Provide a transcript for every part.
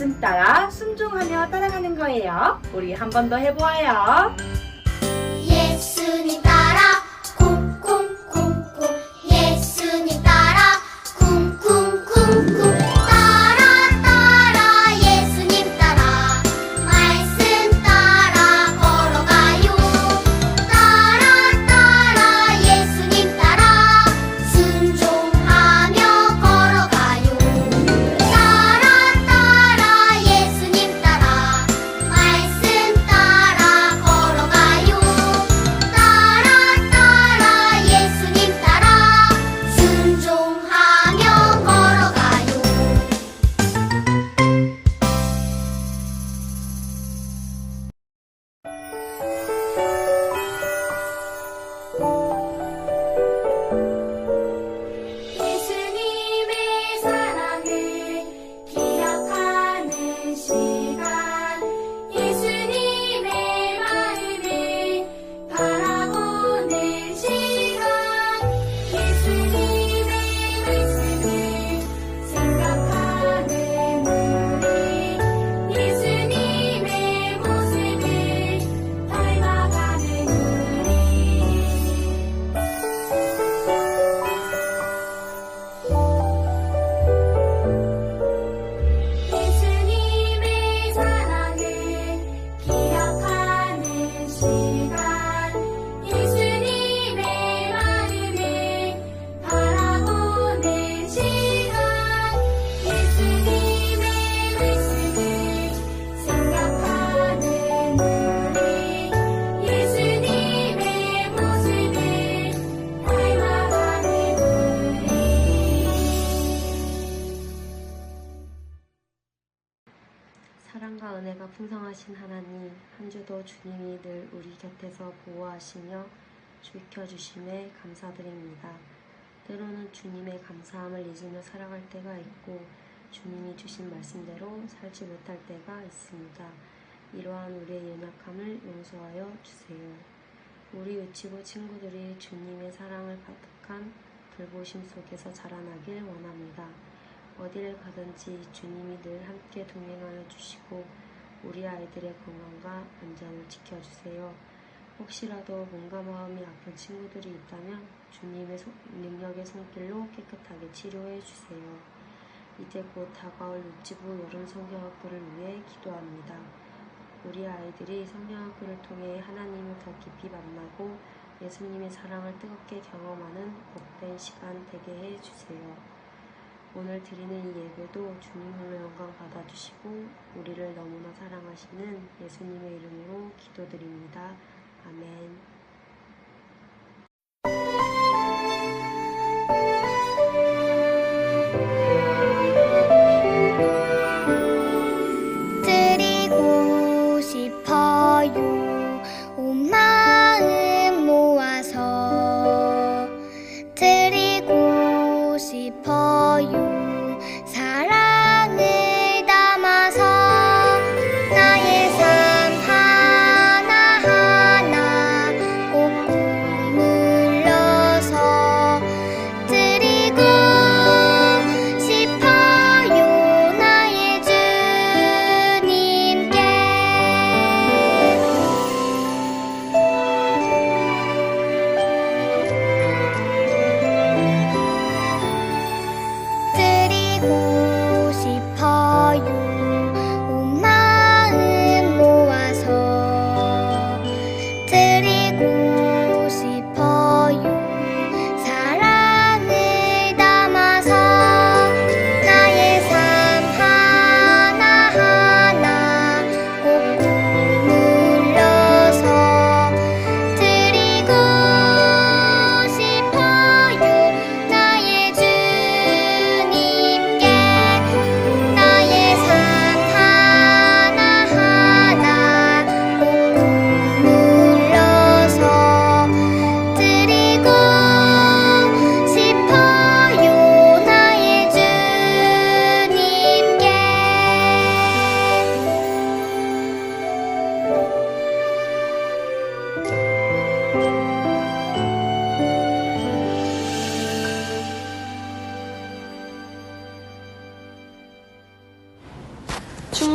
말씀 따라 순종하며 따라가는 거예요. 우리 한 번 더 해보아요. 예수님 따라 쿵쿵쿵쿵 예수님 따라 쿵쿵쿵쿵 따라 따라 예수님 따라 말씀 따라 걸어가요 따라 따라 예수님 따라 순종하며 걸어가요 따라 따라 예수님 따라 말씀 따라 걸어가요 따라 따라 예수님 따라 순종하며 걸어가요 예수님의 사랑을 기억하는 시간 예수님의 마음을 바라보는 시간 예수님의 말씀을 생각하는 우리 예수님의 모습을 닮아가는 우리 예수님의 사랑을 기억하는 시간 예수님의 마음을 바라보는 시간 예수님의 말씀을 생각하는 우리 예수님의 모습을 닮아가는 사랑과 은혜가 풍성하신 하나님, 한 주도 주님이 늘 우리 곁에서 보호하시며 지켜주심에 감사드립니다. 때로는 주님의 감사함을 잊으며 살아갈 때가 있고 주님이 주신 말씀대로 살지 못할 때가 있습니다. 이러한 우리의 연약함을 용서하여 주세요. 우리 유치부 친구들이 주님의 사랑을 가득한 돌보심 속에서 자라나길 원합니다. 어디를 가든지 주님이 늘 함께 동행하여 주시고 우리 아이들의 건강과 안전을 지켜주세요. 혹시라도 몸과 마음이 아픈 친구들이 있다면 주님의 능력의 손길로 깨끗하게 치료해 주세요. 이제 곧 다가올 유치부 여름 성경학교를 위해 기도합니다. 우리 아이들이 성경학교를 통해 하나님을 더 깊이 만나고 예수님의 사랑을 뜨겁게 경험하는 복된 시간 되게 해 주세요. 오늘 드리는 이 예배도 주님으로 영광 받아주시고 우리를 너무나 사랑하시는 예수님의 이름으로 기도드립니다. 아멘. 드리고 싶어요 온 마음 모아서 드리고 싶어요 사랑을 담아서 나의 삶 하나하나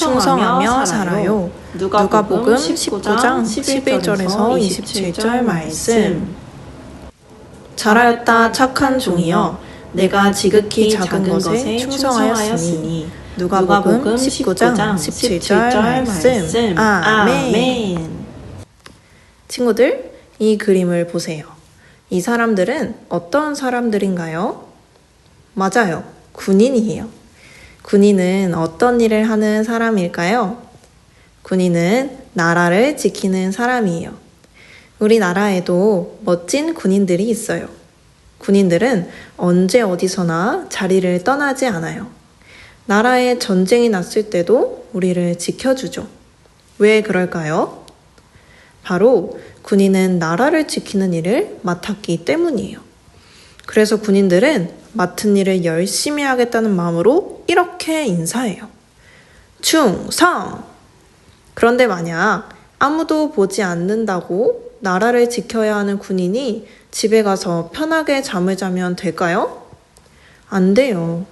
충성하며 살아요. 누가복음 19장 11절에서 27절 말씀. 잘하였다 착한 종이여, 내가 지극히 작은 것에 충성하였으니. 누가복음 19장 17절 말씀. 아멘. 친구들, 이 그림을 보세요. 이 사람들은 어떤 사람들인가요? 맞아요. 군인이에요. 군인은 어떤 일을 하는 사람일까요? 군인은 나라를 지키는 사람이에요. 우리나라에도 멋진 군인들이 있어요. 군인들은 언제 어디서나 자리를 떠나지 않아요. 나라에 전쟁이 났을 때도 우리를 지켜주죠. 왜 그럴까요? 바로 군인은 나라를 지키는 일을 맡았기 때문이에요. 그래서 군인들은 맡은 일을 열심히 하겠다는 마음으로 이렇게 인사해요. 충성! 그런데 만약 아무도 보지 않는다고 나라를 지켜야 하는 군인이 집에 가서 편하게 잠을 자면 될까요? 안 돼요.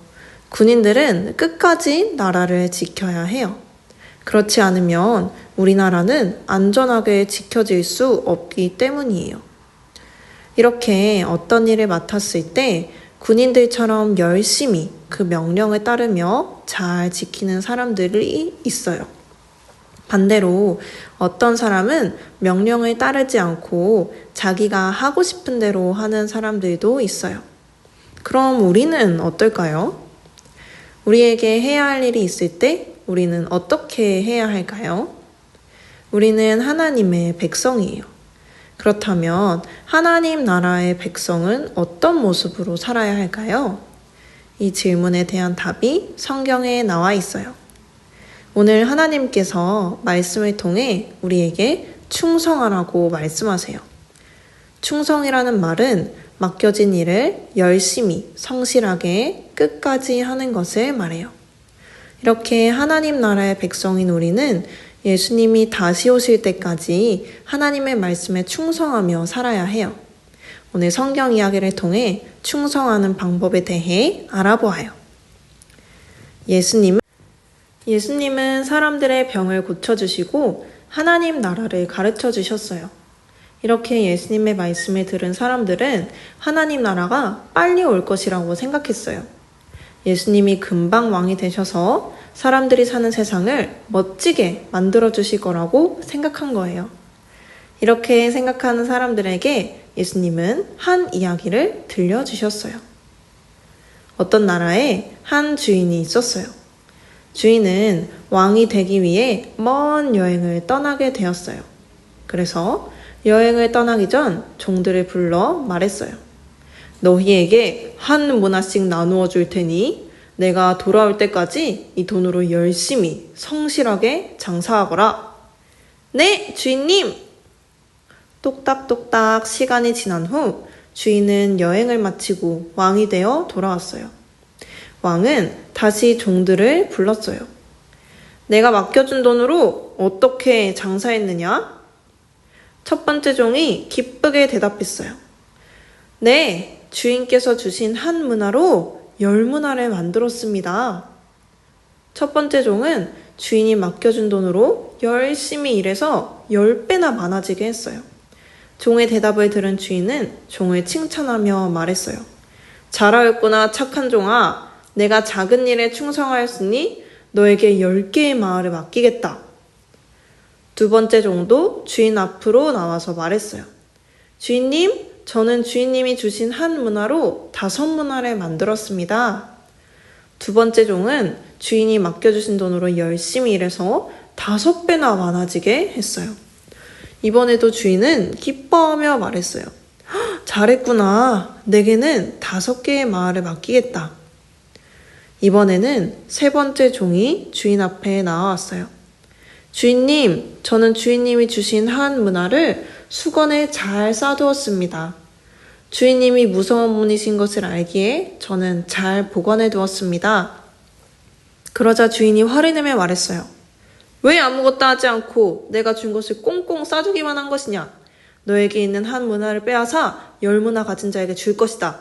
군인들은 끝까지 나라를 지켜야 해요. 그렇지 않으면 우리나라는 안전하게 지켜질 수 없기 때문이에요. 이렇게 어떤 일을 맡았을 때 군인들처럼 열심히 그 명령을 따르며 잘 지키는 사람들이 있어요. 반대로 어떤 사람은 명령을 따르지 않고 자기가 하고 싶은 대로 하는 사람들도 있어요. 그럼 우리는 어떨까요? 우리에게 해야 할 일이 있을 때 우리는 어떻게 해야 할까요? 우리는 하나님의 백성이에요. 그렇다면 하나님 나라의 백성은 어떤 모습으로 살아야 할까요? 이 질문에 대한 답이 성경에 나와 있어요. 오늘 하나님께서 말씀을 통해 우리에게 충성하라고 말씀하세요. 충성이라는 말은 맡겨진 일을 열심히 성실하게 끝까지 하는 것을 말해요. 이렇게 하나님 나라의 백성인 우리는 예수님이 다시 오실 때까지 하나님의 말씀에 충성하며 살아야 해요. 오늘 성경 이야기를 통해 충성하는 방법에 대해 알아보아요. 예수님은 사람들의 병을 고쳐주시고 하나님 나라를 가르쳐 주셨어요. 이렇게 예수님의 말씀을 들은 사람들은 하나님 나라가 빨리 올 것이라고 생각했어요. 예수님이 금방 왕이 되셔서 사람들이 사는 세상을 멋지게 만들어 주실 거라고 생각한 거예요. 이렇게 생각하는 사람들에게 예수님은 한 이야기를 들려주셨어요. 어떤 나라에 한 주인이 있었어요. 주인은 왕이 되기 위해 먼 여행을 떠나게 되었어요. 그래서 여행을 떠나기 전 종들을 불러 말했어요. 너희에게 한 문화씩 나누어 줄 테니 내가 돌아올 때까지 이 돈으로 열심히 성실하게 장사하거라. 네, 주인님! 똑딱똑딱 시간이 지난 후 주인은 여행을 마치고 왕이 되어 돌아왔어요. 왕은 다시 종들을 불렀어요. 내가 맡겨준 돈으로 어떻게 장사했느냐? 첫 번째 종이 기쁘게 대답했어요. 네, 주인께서 주신 한 문화로 10문화를 만들었습니다. 첫 번째 종은 주인이 맡겨준 돈으로 열심히 일해서 10배나 많아지게 했어요. 종의 대답을 들은 주인은 종을 칭찬하며 말했어요. 잘하였구나 착한 종아. 내가 작은 일에 충성하였으니 너에게 10개의 마을을 맡기겠다. 두 번째 종도 주인 앞으로 나와서 말했어요. 주인님, 저는 주인님이 주신 한 문화로 5문화를 만들었습니다. 두 번째 종은 주인이 맡겨주신 돈으로 열심히 일해서 5배나 많아지게 했어요. 이번에도 주인은 기뻐하며 말했어요. 잘했구나. 내게는 5개의 마을을 맡기겠다. 이번에는 세 번째 종이 주인 앞에 나왔어요. 주인님, 저는 주인님이 주신 한 문화를 수건에 잘 싸두었습니다. 주인님이 무서운 분이신 것을 알기에 저는 잘 보관해 두었습니다. 그러자 주인이 화를 내며 말했어요. 왜 아무것도 하지 않고 내가 준 것을 꽁꽁 싸두기만 한 것이냐? 너에게 있는 한 문화를 빼앗아 10문화 가진 자에게 줄 것이다.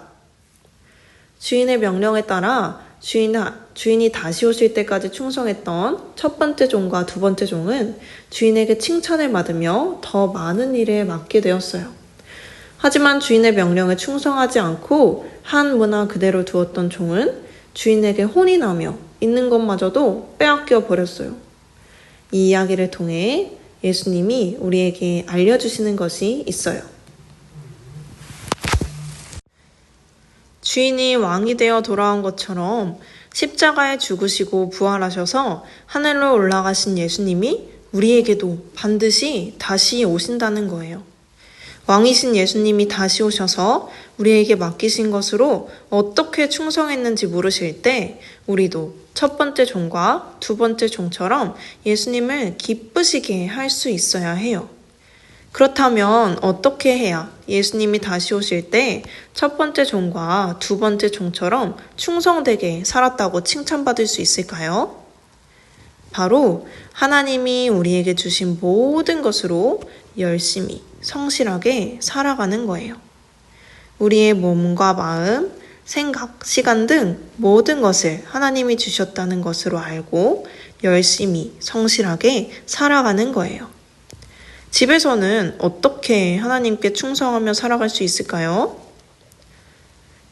주인의 명령에 따라 주인이 다시 오실 때까지 충성했던 첫 번째 종과 두 번째 종은 주인에게 칭찬을 받으며 더 많은 일에 맡게 되었어요. 하지만 주인의 명령에 충성하지 않고 한 문화 그대로 두었던 종은 주인에게 혼이 나며 있는 것마저도 빼앗겨 버렸어요. 이 이야기를 통해 예수님이 우리에게 알려주시는 것이 있어요. 주인이 왕이 되어 돌아온 것처럼 십자가에 죽으시고 부활하셔서 하늘로 올라가신 예수님이 우리에게도 반드시 다시 오신다는 거예요. 왕이신 예수님이 다시 오셔서 우리에게 맡기신 것으로 어떻게 충성했는지 물으실 때 우리도 첫 번째 종과 두 번째 종처럼 예수님을 기쁘시게 할 수 있어야 해요. 그렇다면 어떻게 해야 예수님이 다시 오실 때 첫 번째 종과 두 번째 종처럼 충성되게 살았다고 칭찬받을 수 있을까요? 바로 하나님이 우리에게 주신 모든 것으로 열심히 성실하게 살아가는 거예요. 우리의 몸과 마음, 생각, 시간 등 모든 것을 하나님이 주셨다는 것으로 알고 열심히 성실하게 살아가는 거예요. 집에서는 어떻게 하나님께 충성하며 살아갈 수 있을까요?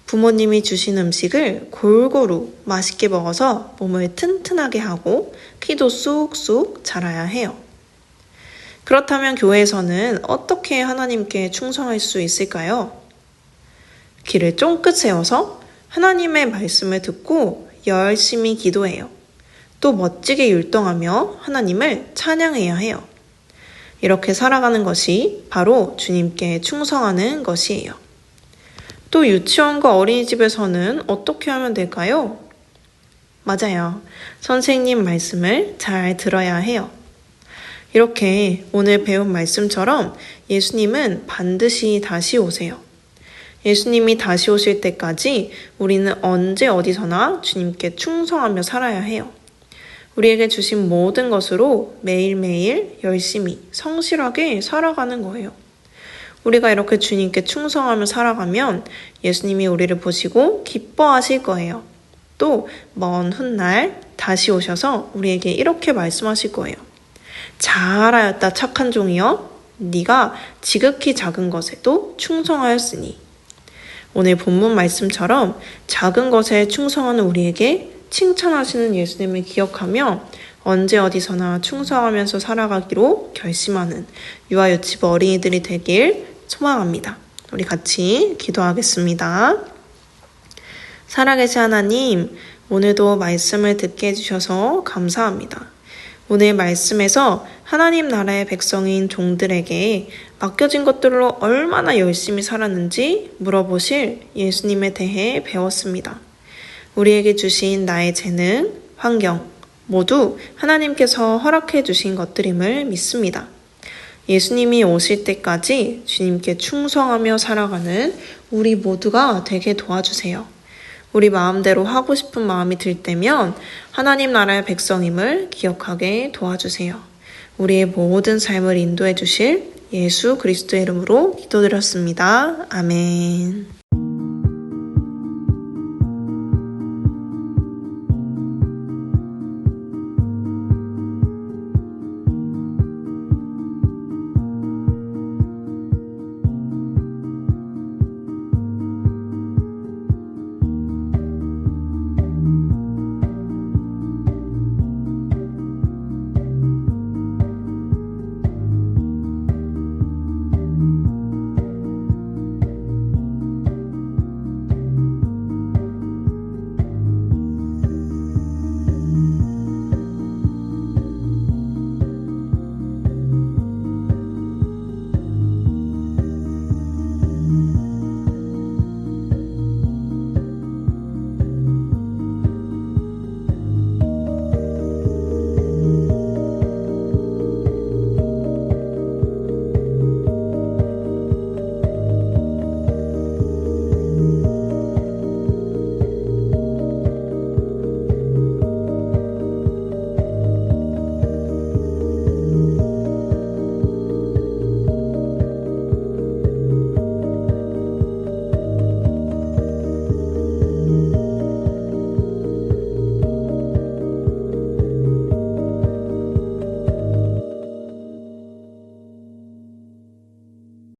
부모님이 주신 음식을 골고루 맛있게 먹어서 몸을 튼튼하게 하고 키도 쑥쑥 자라야 해요. 그렇다면 교회에서는 어떻게 하나님께 충성할 수 있을까요? 귀를 쫑긋 세워서 하나님의 말씀을 듣고 열심히 기도해요. 또 멋지게 율동하며 하나님을 찬양해야 해요. 이렇게 살아가는 것이 바로 주님께 충성하는 것이에요. 또 유치원과 어린이집에서는 어떻게 하면 될까요? 맞아요. 선생님 말씀을 잘 들어야 해요. 이렇게 오늘 배운 말씀처럼 예수님은 반드시 다시 오세요. 예수님이 다시 오실 때까지 우리는 언제 어디서나 주님께 충성하며 살아야 해요. 우리에게 주신 모든 것으로 매일매일 열심히 성실하게 살아가는 거예요. 우리가 이렇게 주님께 충성하며 살아가면 예수님이 우리를 보시고 기뻐하실 거예요. 또 먼 훗날 다시 오셔서 우리에게 이렇게 말씀하실 거예요. 잘하였다 착한 종이여, 네가 지극히 작은 것에도 충성하였으니. 오늘 본문 말씀처럼 작은 것에 충성하는 우리에게 칭찬하시는 예수님을 기억하며 언제 어디서나 충성하면서 살아가기로 결심하는 유아유치부 어린이들이 되길 소망합니다. 우리 같이 기도하겠습니다. 살아계신 하나님, 오늘도 말씀을 듣게 해주셔서 감사합니다. 오늘 말씀에서 하나님 나라의 백성인 종들에게 맡겨진 것들로 얼마나 열심히 살았는지 물어보실 예수님에 대해 배웠습니다. 우리에게 주신 나의 재능, 환경 모두 하나님께서 허락해 주신 것들임을 믿습니다. 예수님이 오실 때까지 주님께 충성하며 살아가는 우리 모두가 되게 도와주세요. 우리 마음대로 하고 싶은 마음이 들 때면 하나님 나라의 백성임을 기억하게 도와주세요. 우리의 모든 삶을 인도해 주실 예수 그리스도의 이름으로 기도드렸습니다. 아멘.